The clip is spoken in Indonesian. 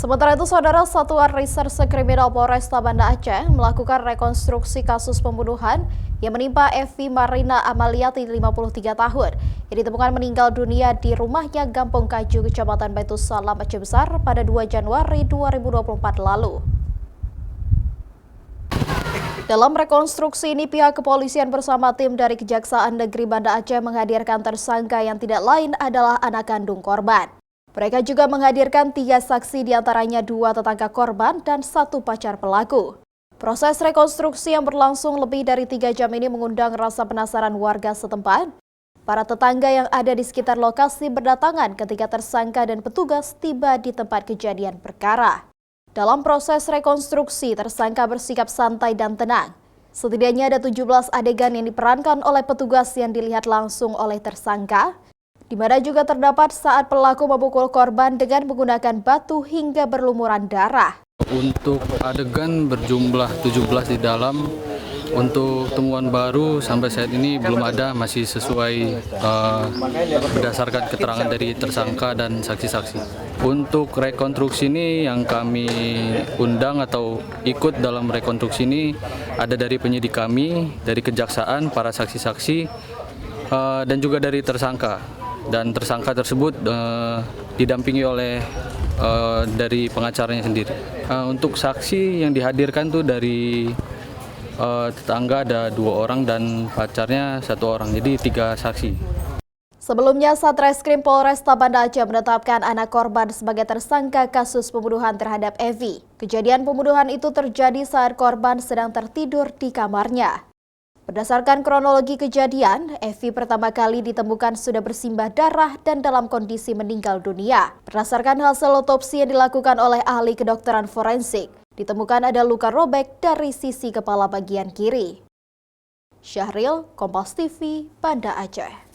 Sementara itu, Saudara, Satuan Reserse Kriminal Polresta Banda Aceh melakukan rekonstruksi kasus pembunuhan yang menimpa Evi Marina Amaliati, 53 tahun, yang ditemukan meninggal dunia di rumahnya Gampong Kaju, Kecamatan Baitus Salam, Aceh Besar pada 2 Januari 2024 lalu. Dalam rekonstruksi ini, pihak kepolisian bersama tim dari Kejaksaan Negeri Banda Aceh menghadirkan tersangka yang tidak lain adalah anak kandung korban. Mereka juga menghadirkan 3 saksi, diantaranya 2 tetangga korban dan 1 pacar pelaku. Proses rekonstruksi yang berlangsung lebih dari 3 jam ini mengundang rasa penasaran warga setempat. Para tetangga yang ada di sekitar lokasi berdatangan ketika tersangka dan petugas tiba di tempat kejadian perkara. Dalam proses rekonstruksi, tersangka bersikap santai dan tenang. Setidaknya ada 17 adegan yang diperankan oleh petugas yang dilihat langsung oleh tersangka, di mana juga terdapat saat pelaku memukul korban dengan menggunakan batu hingga berlumuran darah. Untuk adegan berjumlah 17 di dalam. Untuk temuan baru sampai saat ini belum ada, masih sesuai berdasarkan keterangan dari tersangka dan saksi-saksi. Untuk rekonstruksi ini yang kami undang atau ikut dalam rekonstruksi ini ada dari penyidik kami, dari kejaksaan, para saksi-saksi, dan juga dari tersangka. Dan tersangka tersebut didampingi oleh dari pengacaranya sendiri. Untuk saksi yang dihadirkan tuh dari tetangga ada 2 orang dan pacarnya 1 orang, jadi 3 saksi. Sebelumnya, Satreskrim Polresta Banda Aceh menetapkan anak korban sebagai tersangka kasus pembunuhan terhadap Evi. Kejadian pembunuhan itu terjadi saat korban sedang tertidur di kamarnya. Berdasarkan kronologi kejadian, Evi pertama kali ditemukan sudah bersimbah darah dan dalam kondisi meninggal dunia. Berdasarkan hasil otopsi yang dilakukan oleh ahli kedokteran forensik, ditemukan ada luka robek dari sisi kepala bagian kiri. Syahril, Kompas TV, Banda Aceh.